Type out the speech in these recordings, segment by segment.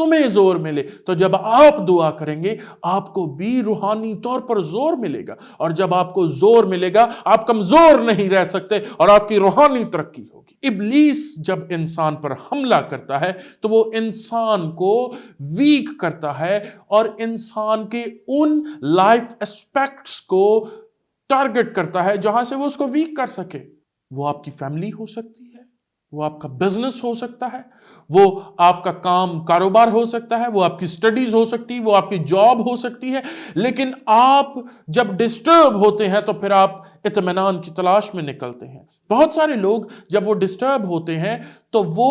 تمہیں زور ملے، تو جب آپ دعا کریں گے آپ کو بھی روحانی طور پر زور ملے گا، اور جب آپ کو زور ملے گا آپ کمزور نہیں رہ سکتے اور آپ کی روحانی ترقی ہوگی۔ ابلیس جب انسان پر حملہ کرتا ہے تو وہ انسان کو ویک کرتا ہے اور انسان کے ان لائف اسپیکٹس کو ٹارگٹ کرتا ہے جہاں سے وہ اس کو ویک کر سکے۔ وہ آپ کی فیملی ہو سکتی ہے، وہ آپ کا بزنس ہو سکتا ہے، وہ آپ کا کاروبار ہو سکتا ہے، وہ آپ کی سٹڈیز ہو سکتی ہے، وہ آپ کی جاب ہو سکتی ہے، لیکن آپ جب ڈسٹرب ہوتے ہیں تو پھر آپ اطمینان کی تلاش میں نکلتے ہیں۔ بہت سارے لوگ جب وہ ڈسٹرب ہوتے ہیں تو وہ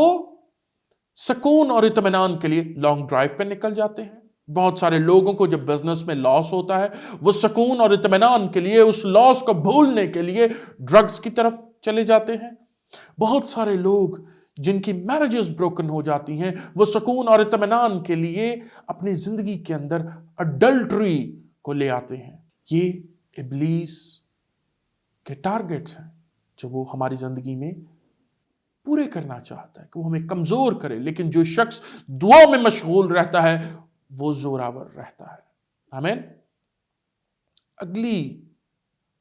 سکون اور اطمینان کے لیے لانگ ڈرائیو پہ نکل جاتے ہیں۔ بہت سارے لوگوں کو جب بزنس میں لاس ہوتا ہے وہ سکون اور اطمینان کے لیے، اس لاس کو بھولنے کے لیے ڈرگز کی طرف چلے جاتے ہیں۔ بہت سارے لوگ جن کی میرجز بروکن ہو جاتی ہیں وہ سکون اور اطمینان کے لیے اپنی زندگی کے اندر اڈلٹری کو لے آتے ہیں۔ یہ ابلیس کے ٹارگٹس ہیں جو وہ ہماری زندگی میں پورے کرنا چاہتا ہے کہ وہ ہمیں کمزور کرے، لیکن جو شخص دعا میں مشغول رہتا ہے وہ زوراور رہتا ہے۔ آمین۔ اگلی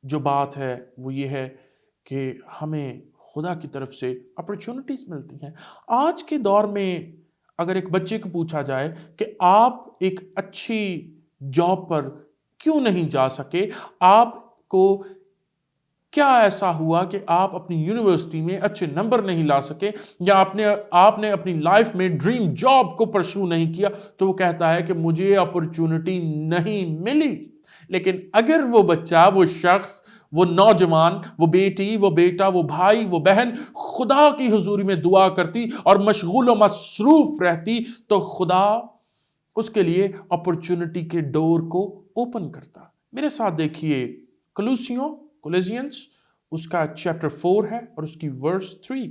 جو بات ہے وہ یہ ہے کہ ہمیں خدا کی طرف سے اپرچونٹیز ملتی ہیں۔ آج کے دور میں اگر ایک بچے کو پوچھا جائے کہ آپ ایک اچھی جاب پر کیوں نہیں جا سکے، آپ کو کیا ایسا ہوا کہ آپ اپنی یونیورسٹی میں اچھے نمبر نہیں لا سکے، یا آپ نے اپنی لائف میں ڈریم جاب کو پرسو نہیں کیا، تو وہ کہتا ہے کہ مجھے اپرچونٹی نہیں ملی۔ لیکن اگر وہ بچہ، وہ شخص، وہ نوجوان، وہ بیٹی، وہ بیٹا، وہ بھائی، وہ بہن خدا کی حضوری میں دعا کرتی اور مشغول و مصروف رہتی تو خدا اس کے لیے اپرچونٹی کے ڈور کو اوپن کرتا۔ میرے ساتھ دیکھیے کولیزینس اس کا چیپٹر 4 ہے اور اس کی ورس 3،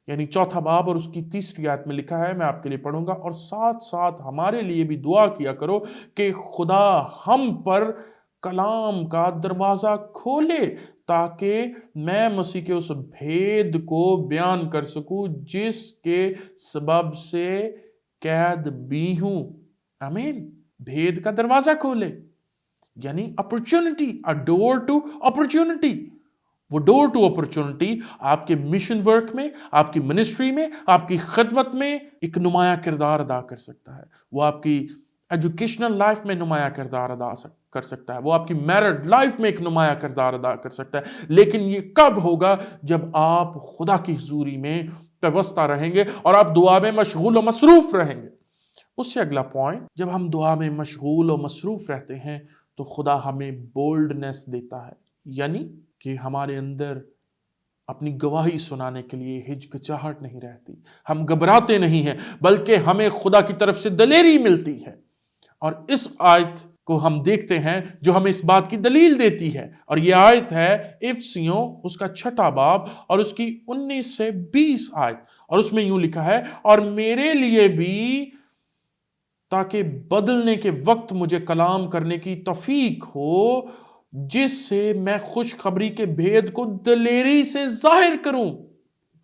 یعنی چوتھا باب اور اس کی 3 آیت میں لکھا ہے، میں آپ کے لیے پڑھوں گا، اور ساتھ ساتھ ہمارے لیے بھی دعا کیا کرو کہ خدا ہم پر کلام کا دروازہ کھولے تاکہ میں مسیح کے اس بھید کو بیان کر سکوں جس کے سبب سے قید بھی ہوں۔ آمین۔ بھید کا دروازہ کھولے یعنی opportunity, a door to opportunity۔ وہ ڈور ٹو اپرچونٹی آپ کے مشن ورک میں، آپ کی منسٹری میں، آپ کی خدمت میں ایک نمایاں کردار ادا کر سکتا ہے۔ وہ آپ کی ایجوکیشنل لائف میں نمایاں کردار ادا کر سکتا ہے، وہ آپ کی میرڈ لائف میں ایک نمایاں کردار ادا کر سکتا ہے، لیکن یہ کب ہوگا؟ جب آپ خدا کی حضوری میں پیوستہ رہیں گے اور آپ دعا میں مشغول و مصروف رہیں گے۔ اس سے اگلا پوائنٹ، جب ہم دعا میں مشغول و مصروف رہتے ہیں تو خدا ہمیں بولڈنس دیتا ہے، یعنی کہ ہمارے اندر اپنی گواہی سنانے کے لیے ہچکچاہٹ نہیں رہتی، ہم گھبراتے نہیں ہیں، بلکہ ہمیں خدا کی طرف سے دلیری ملتی ہے۔ اور اس آیت کو ہم دیکھتے ہیں جو ہمیں اس بات کی دلیل دیتی ہے، اور یہ آیت ہے افسیوں اس کا 6 باب اور اس کی 19 سے 20 آیت، اور اس میں یوں لکھا ہے، اور میرے لیے بھی تاکہ بدلنے کے وقت مجھے کلام کرنے کی توفیق ہو، جس سے میں خوشخبری کے بھید کو دلیری سے ظاہر کروں۔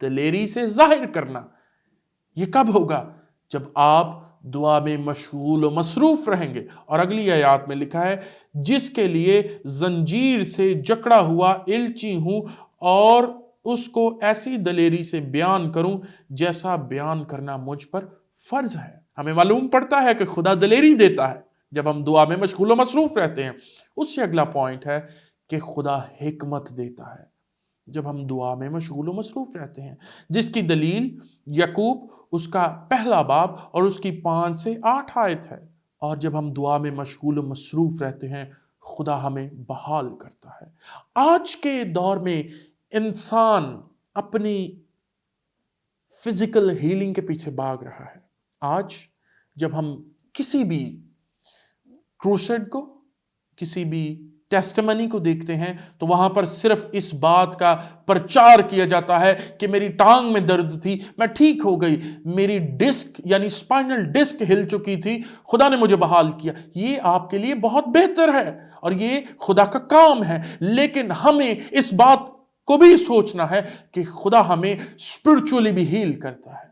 دلیری سے ظاہر کرنا یہ کب ہوگا؟ جب آپ دعا میں مشغول و مصروف رہیں گے۔ اور اگلی آیات میں لکھا ہے، جس کے لیے زنجیر سے جکڑا ہوا الچی ہوں اور اس کو ایسی دلیری سے بیان کروں جیسا بیان کرنا مجھ پر فرض ہے۔ ہمیں معلوم پڑتا ہے کہ خدا دلیری دیتا ہے جب ہم دعا میں مشغول و مصروف رہتے ہیں۔ اس سے اگلا پوائنٹ ہے کہ خدا حکمت دیتا ہے جب ہم دعا میں مشغول و مصروف رہتے ہیں، جس کی دلیل یعقوب اس کا 1 باب اور اس کی 5 سے 8 آیت ہے۔ اور جب ہم دعا میں مشغول و مصروف رہتے ہیں خدا ہمیں بحال کرتا ہے۔ آج کے دور میں انسان اپنی فزیکل ہیلنگ کے پیچھے بھاگ رہا ہے۔ آج جب ہم کسی بھی کروسیڈ کو، کسی بھی ٹیسٹمنی کو دیکھتے ہیں تو وہاں پر صرف اس بات کا پرچار کیا جاتا ہے کہ میری ٹانگ میں درد تھی، میں ٹھیک ہو گئی، میری ڈسک یعنی سپائنل ڈسک ہل چکی تھی، خدا نے مجھے بحال کیا۔ یہ آپ کے لیے بہت بہتر ہے اور یہ خدا کا کام ہے، لیکن ہمیں اس بات کو بھی سوچنا ہے کہ خدا ہمیں اسپرچولی بھی ہیل کرتا ہے۔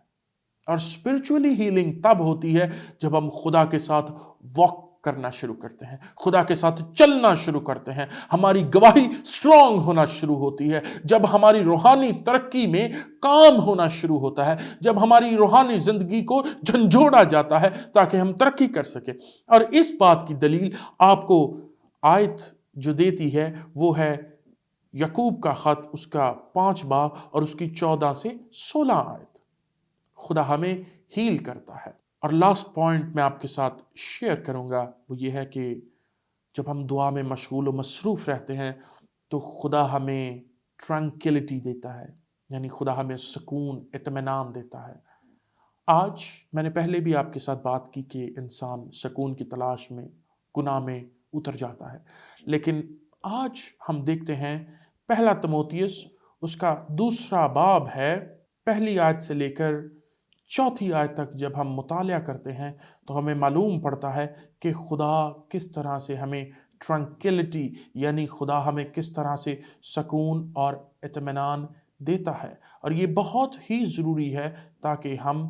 اور اسپرچولی ہیلنگ تب ہوتی ہے جب ہم خدا کے ساتھ واک کرنا شروع کرتے ہیں، خدا کے ساتھ چلنا شروع کرتے ہیں، ہماری گواہی سٹرونگ ہونا شروع ہوتی ہے، جب ہماری روحانی ترقی میں کام ہونا شروع ہوتا ہے، جب ہماری روحانی زندگی کو جھنجھوڑا جاتا ہے تاکہ ہم ترقی کر سکیں۔ اور اس بات کی دلیل آپ کو آیت جو دیتی ہے وہ ہے یعقوب کا خط، اس کا 5 باب اور اس کی 14 سے 16 آیت۔ خدا ہمیں ہیل کرتا ہے۔ اور لاسٹ پوائنٹ میں آپ کے ساتھ شیئر کروں گا وہ یہ ہے کہ جب ہم دعا میں مشغول و مصروف رہتے ہیں تو خدا ہمیں ٹرانکلٹی دیتا ہے، یعنی خدا ہمیں سکون، اطمینان دیتا ہے۔ آج میں نے پہلے بھی آپ کے ساتھ بات کی کہ انسان سکون کی تلاش میں گناہ میں اتر جاتا ہے، لیکن آج ہم دیکھتے ہیں پہلا تموتیوس اس کا 2 باب ہے، پہلی آیت سے لے کر 4 آیت تک جب ہم مطالعہ کرتے ہیں تو ہمیں معلوم پڑتا ہے کہ خدا کس طرح سے ہمیں ٹرانکلٹی، یعنی خدا ہمیں کس طرح سے سکون اور اطمینان دیتا ہے، اور یہ بہت ہی ضروری ہے تاکہ ہم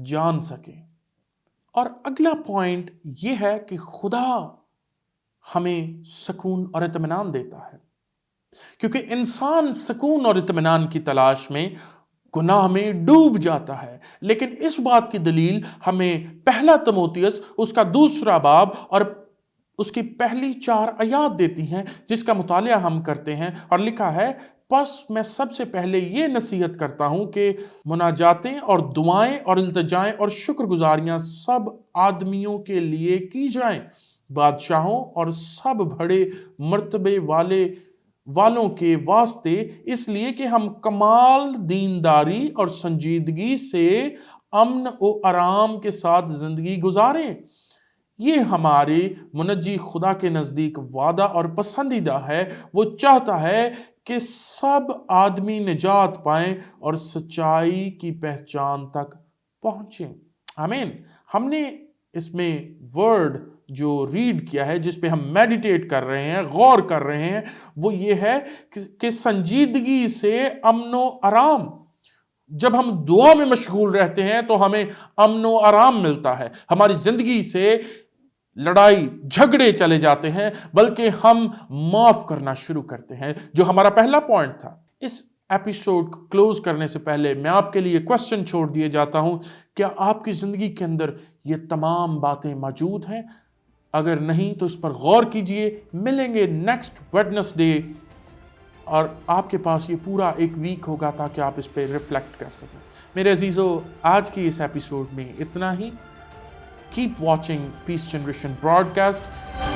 جان سکیں۔ اور اگلا پوائنٹ یہ ہے کہ خدا ہمیں سکون اور اطمینان دیتا ہے، کیونکہ انسان سکون اور اطمینان کی تلاش میں گناہ میں ڈوب جاتا ہے، لیکن اس بات کی دلیل ہمیں پہلا تموتیوس اس کا 2 باب اور اس کی پہلی 4 آیات دیتی ہیں، جس کا مطالعہ ہم کرتے ہیں، اور لکھا ہے پس میں سب سے پہلے یہ نصیحت کرتا ہوں کہ مناجاتیں اور دعائیں اور التجائیں اور شکر گزاریاں سب آدمیوں کے لیے کی جائیں، بادشاہوں اور سب بڑے مرتبے والوں کے واسطے، اس لیے کہ ہم کمال دینداری اور سنجیدگی سے امن و آرام کے ساتھ زندگی گزاریں۔ یہ ہمارے منجی خدا کے نزدیک وعدہ اور پسندیدہ ہے۔ وہ چاہتا ہے کہ سب آدمی نجات پائیں اور سچائی کی پہچان تک پہنچیں۔ آمین۔ ہم نے اس میں ورڈ جو ریڈ کیا ہے، جس پہ ہم میڈیٹیٹ کر رہے ہیں، غور کر رہے ہیں، وہ یہ ہے کہ سنجیدگی سے امن و آرام۔ جب ہم دعا میں مشغول رہتے ہیں تو ہمیں امن و آرام ملتا ہے، ہماری زندگی سے لڑائی جھگڑے چلے جاتے ہیں، بلکہ ہم معاف کرنا شروع کرتے ہیں، جو ہمارا پہلا پوائنٹ تھا۔ اس ایپیسوڈ کو کلوز کرنے سے پہلے میں آپ کے لیے کوسچن چھوڑ دیے جاتا ہوں، کیا آپ کی زندگی کے اندر یہ تمام باتیں موجود ہیں؟ اگر نہیں تو اس پر غور کیجئے۔ ملیں گے نیکسٹ ویڈنسڈے، اور آپ کے پاس یہ پورا ایک ویک ہوگا تاکہ آپ اس پہ ریفلیکٹ کر سکیں۔ میرے عزیزو، آج کی اس ایپیسوڈ میں اتنا ہی۔ کیپ واچنگ پیس جنریشن براڈ کاسٹ۔